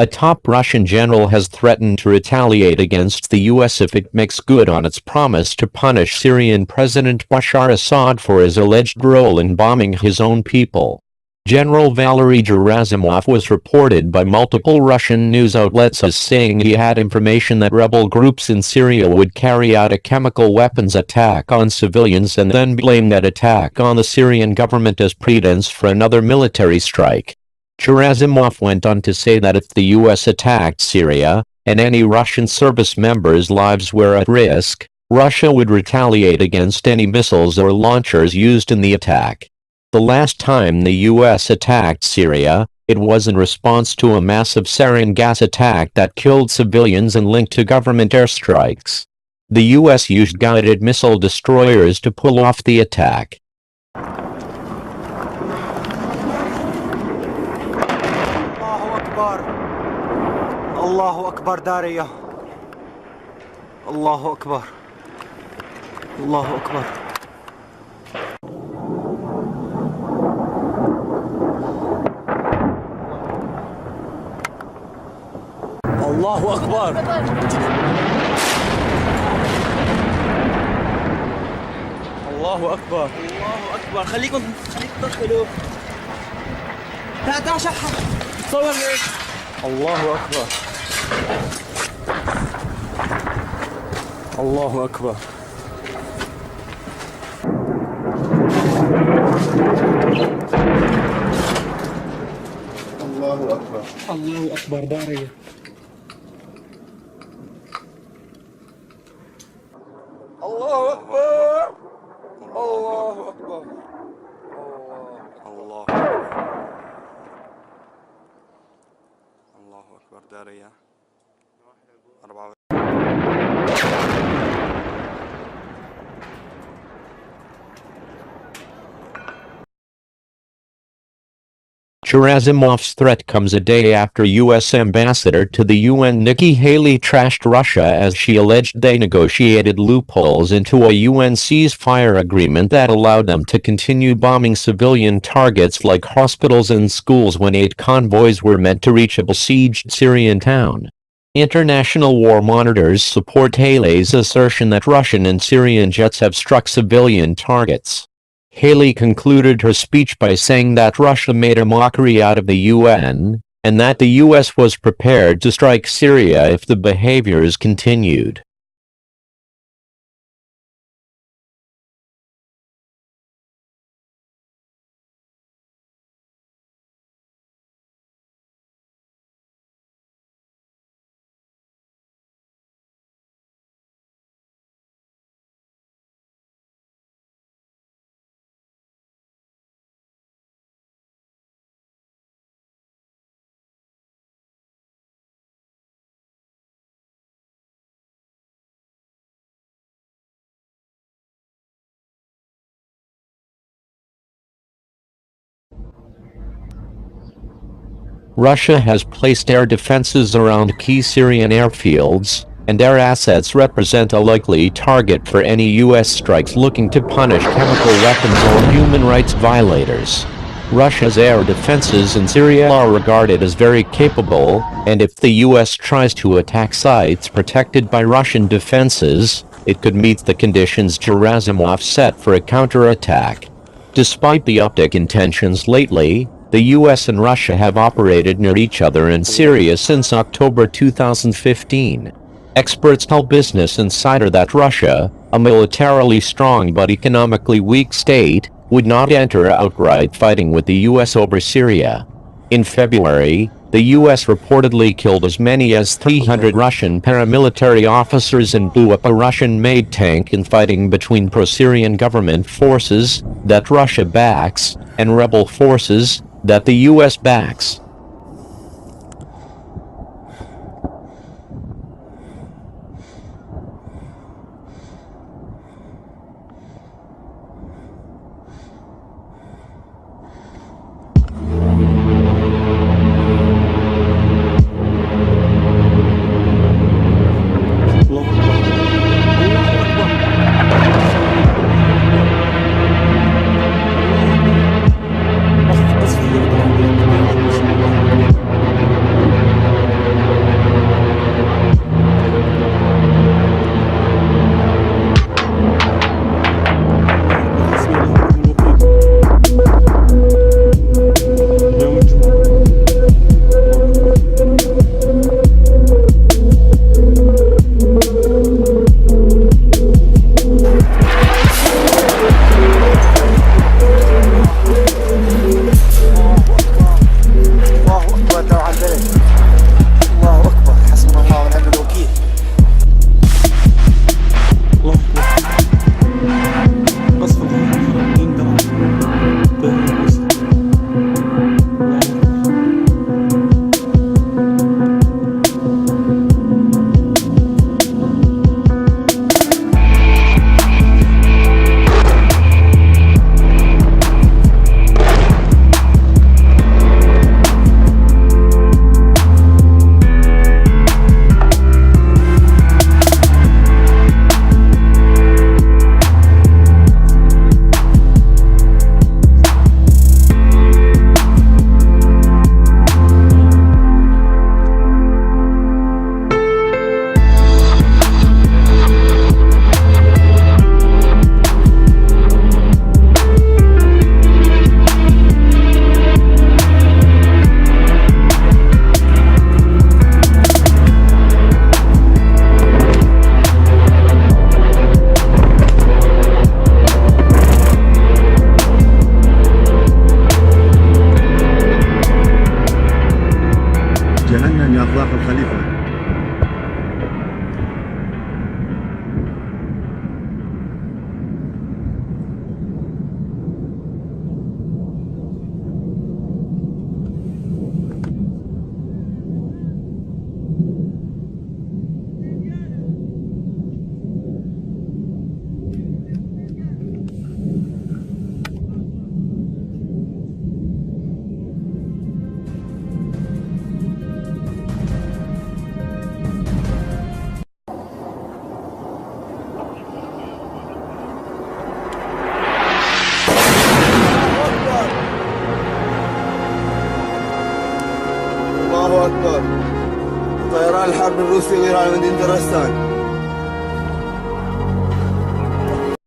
A top Russian general has threatened to retaliate against the U.S. if it makes good on its promise to punish Syrian President Bashar Assad for his alleged role in bombing his own people. General Valery Gerasimov was reported by multiple Russian news outlets as saying he had information that rebel groups in Syria would carry out a chemical weapons attack on civilians and then blame that attack on the Syrian government as pretense for another military strike. Gerasimov went on to say that if the U.S. attacked Syria, and any Russian service members' lives were at risk, Russia would retaliate against any missiles or launchers used in the attack. The last time the U.S. attacked Syria, it was in response to a massive sarin gas attack that killed civilians and linked to government airstrikes. The U.S. used guided missile destroyers to pull off the attack. Allahu Akbar Dariya. Allahu Akbar. Allahu Akbar. Allahu Akbar. Allahu Akbar. Allahu Akbar. خليكم تدخلوا. تعال شحن. صور هيك. الله أكبر. الله أكبر. الله أكبر. الله أكبر دارية. الله أكبر. الله أكبر. الله أكبر دارية. Gerasimov's threat comes a day after U.S. Ambassador to the UN Nikki Haley trashed Russia as she alleged they negotiated loopholes into a UN ceasefire agreement that allowed them to continue bombing civilian targets like hospitals and schools when aid convoys were meant to reach a besieged Syrian town. International war monitors support Haley's assertion that Russian and Syrian jets have struck civilian targets. Haley concluded her speech by saying that Russia made a mockery out of the UN, and that the U.S. was prepared to strike Syria if the behaviors continued. Russia has placed air defenses around key Syrian airfields, and air assets represent a likely target for any U.S. strikes looking to punish chemical weapons or human rights violators. Russia's air defenses in Syria are regarded as very capable, and if the U.S. tries to attack sites protected by Russian defenses, it could meet the conditions Gerasimov set for a counterattack. Despite the uptick in tensions lately, the U.S. and Russia have operated near each other in Syria since October 2015. Experts tell Business Insider that Russia, a militarily strong but economically weak state, would not enter outright fighting with the U.S. over Syria. In February, the U.S. reportedly killed as many as 300 Russian paramilitary officers and blew up a Russian-made tank in fighting between pro-Syrian government forces that Russia backs and rebel forces that the U.S. backs. صباح الخليفة. الله أكبر. طيران الحرب الروسي وإيران مدينة رستان.